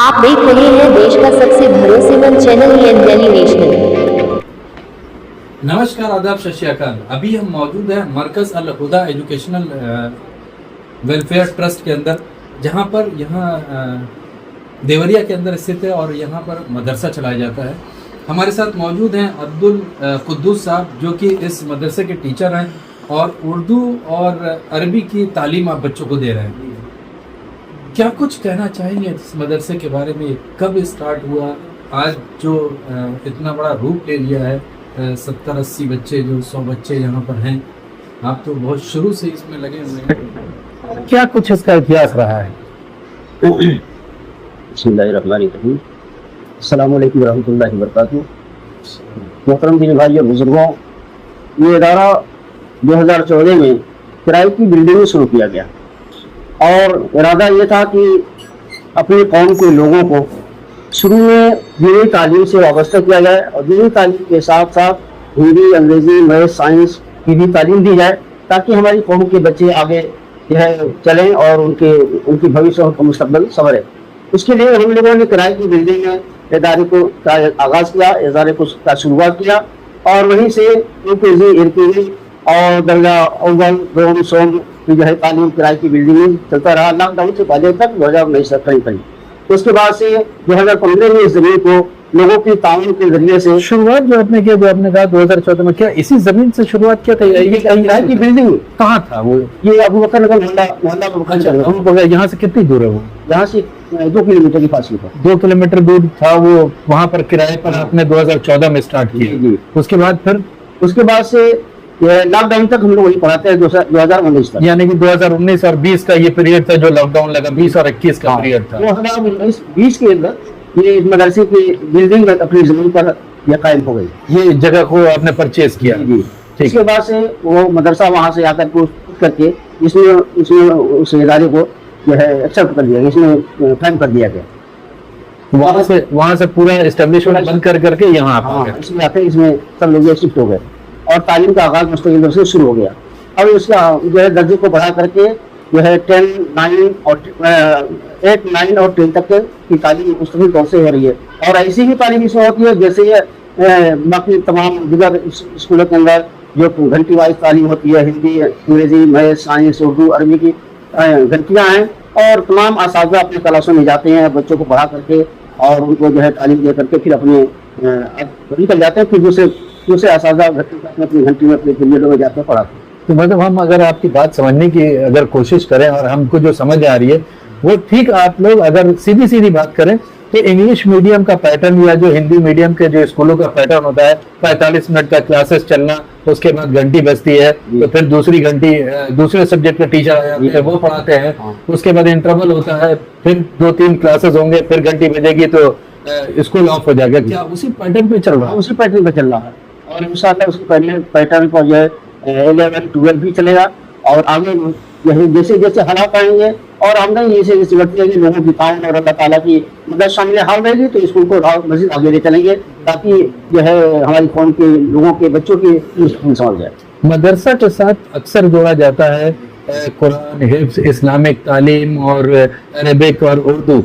आप देख रहे हैं देश का सबसे भरोसेमंद चैनल दिल्ली नेशनल। नमस्कार, आदाब, सत श्री अकाल। अभी हम मौजूद हैं मरकज़ अल हुदा एजुकेशनल वेलफेयर ट्रस्ट के अंदर, जहां पर देवरिया के अंदर स्थित है और यहां पर मदरसा चलाया जाता है। हमारे साथ मौजूद हैं अब्दुल कुद्दूस साहब, जो कि इस मदरसे के टीचर हैं और उर्दू और अरबी की तालीम आप बच्चों को दे रहे हैं। क्या कुछ कहना चाहेंगे इस मदरसे के बारे में? कब स्टार्ट हुआ, आज जो इतना बड़ा रूप ले लिया है, 70-80 बच्चे, जो 100 बच्चे यहाँ पर हैं, आप तो बहुत शुरू से इसमें लगे हुए हैं। क्या कुछ इसका इतिहास रहा है? बिस्मिल्लाहिर्रहमानिर्रहीम। अस्सलामु अलैकुम रहमतुल्लाहि व बरकातुहू। मोहतरम दीनी भाई और बुजुर्गों, ये इदारा 2014 में किराए की बिल्डिंग में शुरू किया गया और इरादा ये था कि अपनी कौम के लोगों को शुरू में दीनी तालीम से वाबस्ता किया जाए और दीनी तालीम के साथ साथ हिंदी, अंग्रेजी, मैथ, साइंस की भी तालीम दी जाए, ताकि हमारी कौम के बच्चे आगे चलें और उनकी भविष्य और मुस्तकबिल संवरे। उसके लिए हम लोगों ने किराए की बिल्डिंग में इदारे को आगाज़ किया, इदारे को शुरुआत किया और वहीं से LKG और दर्जा अव्वल, दोम, सोम की तालीम किराए की बिल्डिंग में चलता रहा। लॉकडाउन से पहले तक 2019 तक करीब। उसके बाद से 2015 में इस जमीन को लोगों की ताउन के जरिए से शुरुआत जो आपने किया, जो आपने कहा 2014 में, क्या इसी जमीन से शुरुआत किया था? ये किराए की बिल्डिंग कहाँ था वो? ये अबू बकर नगर मोहल्ला। यहाँ से कितनी दूर है वो? यहाँ से 2 किलोमीटर की फासले पर। 2 किलोमीटर दूर था वो। वहाँ पर किराए पर आपने 2014 में स्टार्ट किया। उसके बाद से लॉकडाउन तक हम लोग वही पढ़ाते हैं, 2019 तक। यानी कि 2019 और 20 का ये पीरियड था जो लॉकडाउन लगा, 20 और 21 का पीरियड था। 2019-20 के अंदर ये मदरसे की बिल्डिंग अपनी जमीन पर यह कायम हो गई। ये जगह को आपने परचेज किया? जी। इसके बाद से वो मदरसा वहाँ से आकर करके इसमें उस इदारे को जो है एक्सेप्ट कर दिया गया, इसमें कायम कर दिया गया। वहाँ से पूरा एस्टेब्लिशमेंट बंद करके यहाँ इसमें आके इसमें सब लोग शिफ्ट हो गए और तालीम का आगाज मुस्तकिल से शुरू हो गया। अब इसका जो है दर्जे को बढ़ा करके जो है 10, 9 और 10 तक की तालीम मुस्तकिल तौर से हो रही है और ऐसी ही तालीम इसमें होती है जैसे ये बाकी तमाम दीगर स्कूलों के अंदर जो घंटी वाइज तालीम होती है, हिंदी, अंग्रेजी, मैथ, साइंस, उर्दू, अरबी की घंटियाँ हैं और तमाम असातिज़ा अपने क्लासों में जाते हैं बच्चों को पढ़ा करके और उनको जो है तालीम दे करके फिर अपने निकल जाते हैं। फिर दूसरे असातिज़ा अपनी घंटी में अपने पीरियडों में जाते हैं पढ़ाते हैं। तो मतलब हम अगर आपकी बात समझने की अगर कोशिश करें और हमको जो समझ आ रही है वो ठीक, आप लोग अगर सीधी बात करें तो इंग्लिश मीडियम का पैटर्न या जो हिंदी मीडियम के जो स्कूलों का पैटर्न होता है, 45 मिनट का क्लासेस चलना, उसके बाद घंटी बजती है तो फिर दूसरी घंटी दूसरे सब्जेक्ट के टीचर आ जाते हैं, वो पढ़ाते हैं। उसके बाद इंटरवल होता है, फिर 2-3 क्लासेस होंगे, फिर घंटी बजेगी तो स्कूल ऑफ हो जाएगा। क्या उसी पैटर्न पे चल रहा है? उसी पैटर्न पे चल रहा है और इंशाअल्लाह उसी पैटर्न पर जो है 11-12 भी चलेगा और आगे यही जैसे जैसे हालात आएंगे और आमदनी जैसे जैसे बढ़ती रहेगी, लोगों की ताउन और अल्लाह ताला की मदद शामिल हाल रहेगी तो स्कूल को मज़ीद आगे ले चलेंगे ताकि जो है हमारी कौम के लोगों के बच्चों की समझ जाए। मदरसा के साथ अक्सर जोड़ा जाता है कुरान, हिफ्ज़, इस्लामिक तालीम और अरबिक और उर्दू।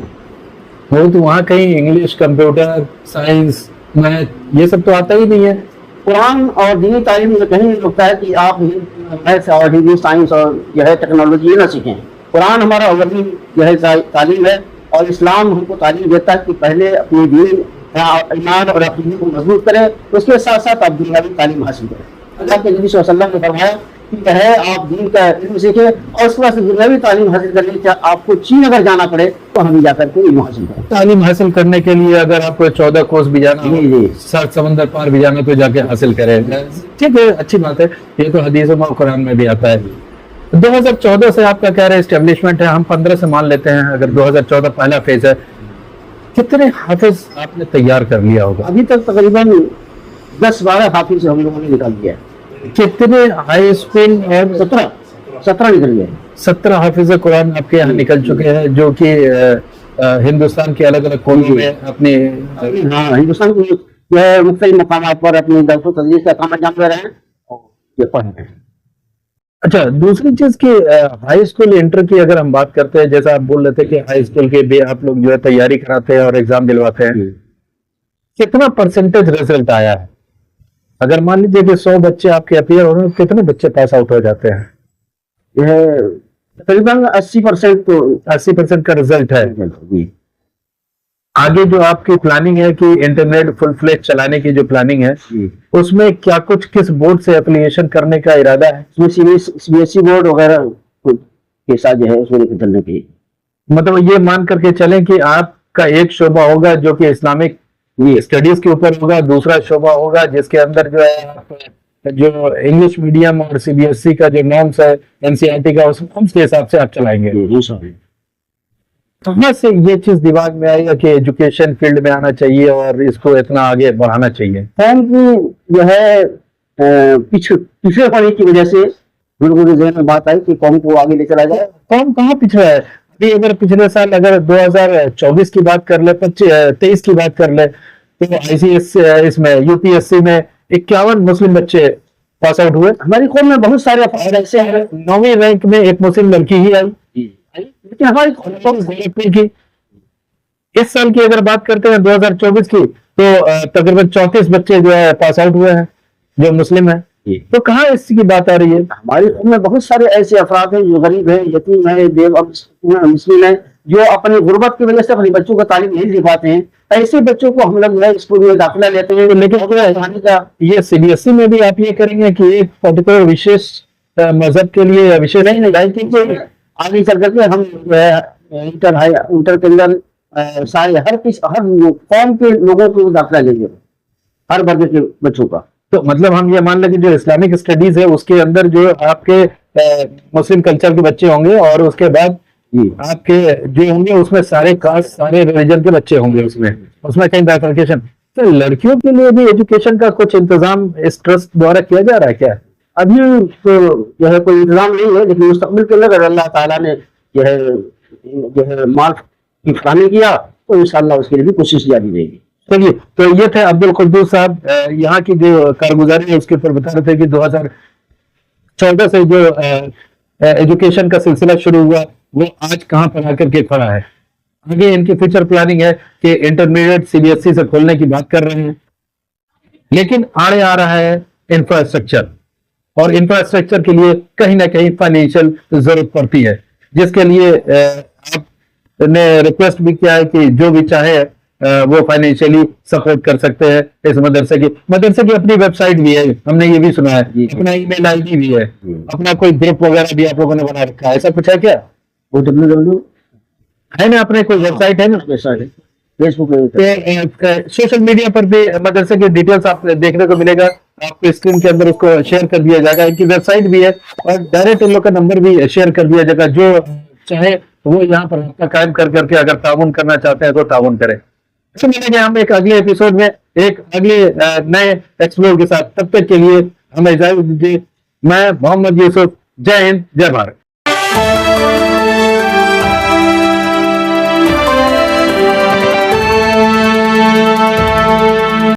तो वहाँ कहीं इंग्लिश, कंप्यूटर, साइंस, मैथ ये सब तो आता ही नहीं है। कुरान और दीनी तालीम में कहीं लगता है कि आप मैथ्स और हिंदी, साइंस और जो है टेक्नोलॉजी ये ना सीखें। कुरान हमारा अवली जो है तालीम है और इस्लाम हमको तालीम देता है कि पहले अपनी दीन, ईमान और अक़ीदे को मजबूत करें, उसके साथ साथ आप दुनियावी तालीम हासिल करें। अल्लाह के नबी सल्लल्लाहु अलैहि वसल्लम ने फरमाया कि है आप दीन का इल्म सीखें और उसके बाद दुनियावी तालीम हासिल करने के लिए आपको चीन अगर जाना पड़े तो हम जाकर के इल्म हासिल करें। तालीम हासिल करने के लिए अगर आपको 14 कोस भी जाना हो, 7 समंदर पार भी जाना तो जाके हासिल करें। ठीक है, अच्छी बात है, ये तो हदीस और कुरान में भी आता है। 2014 से आपका कह रहे एस्टेब्लिशमेंट है, हम 15 से मान लेते हैं अगर 2014 पहला फेज है। कितने हाफिज आपने तैयार कर लिया होगा? अभी तक तकरीबन 10-12 हाफिज हम लोगों ने निकाल दिया है। कितने हाई स्कूल? और 17 निकल गए। 17 हाफिज कुरान आपके यहाँ निकल चुके हैं जो कि हिंदुस्तान के अलग अलग कोनों में अपने हिंदुस्तान के जो है मुख्तलिफ मकामात पर अपनी दर्स व तदरीस का काम अंजाम दे रहे हैं और ये पढ़ रहे हैं। अच्छा, दूसरी चीज कि हाई स्कूल इंटर की अगर हम बात करते हैं, जैसा आप बोल रहे थे कि हाई स्कूल के भी आप लोग जो है तैयारी कराते हैं और एग्जाम दिलवाते हैं, कितना परसेंटेज रिजल्ट आया है? अगर मान लीजिए कि 100 बच्चे आपके अपीयर हो रहे हैं, कितने बच्चे पास आउट हो जाते हैं? यह तकरीबन 80% तो 80% का रिजल्ट है। जी। आगे जो आपकी प्लानिंग है कि इंटरनेट फुल फ्लेज चलाने की जो प्लानिंग है, उसमें क्या कुछ किस बोर्ड से एप्लीकेशन करने का इरादा है? इसमें सीबीएसई बोर्ड वगैरह के साथ जो है उसमें लेकर चलने की। मतलब ये मान करके चलें कि आपका एक शोबा होगा जो कि इस्लामिक स्टडीज के ऊपर होगा, दूसरा शोबा होगा जिसके अंदर जो है आप जो इंग्लिश मीडियम और सीबीएसई का जो नॉर्म्स है, एनसीईआरटी का, उस नॉर्म्स के हिसाब से आप चलाएंगे। कहाँ से ये चीज दिमाग में आएगा कि एजुकेशन फील्ड में आना चाहिए और इसको इतना आगे बढ़ाना चाहिए? कौम की जो है पिछड़े होने की वजह से लोगों के जहन में बात आई कि कौम को आगे ले चला जाए। कौन कहाँ पिछड़ा है? अभी अगर पिछले साल अगर 2024 की बात कर ले, 23 की बात कर ले, तो आईसीएस इसमें यूपीएससी में 51 मुस्लिम बच्चे पास आउट हुए। हमारी कौम में बहुत सारे अफराद ऐसे हैं। 9वीं रैंक में एक मुस्लिम लड़की ही आई, लेकिन हमारी गोरखपुर की। इस साल की अगर बात करते हैं 2024 की, तो तकरीबन 34 बच्चे जो है पास आउट हुए हैं जो मुस्लिम है। तो कहाँ इसकी बात आ रही है? हमारी कौम में बहुत सारे ऐसे अफराद हैं जो गरीब है, यतीम है, मुस्लिम है, जो अपनी गुर्बत की वजह से अपने बच्चों को तालीम नहीं दे पाते हैं। ऐसे बच्चों को हम लोग जो है स्कूल में दाखिला लेते हैं। लेकिन ये सीबीएसई में भी आप ये करेंगे कि एक पर्टिकुलर विशेष मजहब के लिए विशेष नहीं, आगे चल करके हम इंटर के अंदर सारे हर कौम के लोगों को दाखिला लेंगे, हर वर्ग के बच्चों का। तो मतलब हम ये मान लें कि जो इस्लामिक स्टडीज है उसके अंदर जो आपके मुस्लिम कल्चर के बच्चे होंगे और उसके बाद आपके जो होंगे उसमें सारे कास्ट, सारे रिलीजन के बच्चे होंगे, उसमें कहीं बाइफरकेशन। तो लड़कियों के लिए भी एजुकेशन का कुछ इंतजाम इस ट्रस्ट द्वारा किया जा रहा है क्या? अभी तो जो है कोई इंतजाम नहीं है, लेकिन मुस्तकबिल के अंदर अल्लाह ताला ने जो है माल की फराहमी किया तो इंशाअल्लाह उसके लिए भी कोशिश जारी रहेगी। चलिए, तो ये थे अब्दुल कुद्दूस साहब, यहाँ की जो कारगुजारी है उसके ऊपर बता रहे थे कि 2014 से जो एजुकेशन का सिलसिला शुरू हुआ वो आज कहाँ पर आकर के खड़ा है। आगे इनकी फ्यूचर प्लानिंग है कि इंटरमीडिएट सीबीएसई से खोलने की बात कर रहे हैं, लेकिन आड़े आ रहा है इंफ्रास्ट्रक्चर, और इंफ्रास्ट्रक्चर के लिए कहीं ना कहीं फाइनेंशियल जरूरत पड़ती है, जिसके लिए आपने रिक्वेस्ट भी किया है कि जो भी चाहे वो फाइनेंशियली सपोर्ट कर सकते हैं इस मदरसे की अपनी वेबसाइट भी है, हमने ये भी सुना है, अपना ईमेल आईडी भी है, अपना कोई ग्रुप वगैरह भी आप लोगों ने बना रखा है, ऐसा कुछ है क्या? वो www है ना, अपने कोई वेबसाइट है ना, फेसबुक सोशल मीडिया पर भी मदरसे की डिटेल्स आप देखने को मिलेगा, आपको स्क्रीन के अंदर उसको शेयर कर दिया जाएगा। इनकी वेबसाइट भी है और डायरेक्ट इन लोग का नंबर भी शेयर कर दिया जाएगा, जो चाहे वो यहाँ पर आपका कायम कर करके अगर ताउन करना चाहते हैं तो ताउन करें। तो मिलेंगे हम एक अगले एपिसोड में एक अगले नए एक्सप्लोर के साथ। तब तक के लिए हमें इजाजत दीजिए। मैं मोहम्मद यूसुफ, जय हिंद, जय भारत।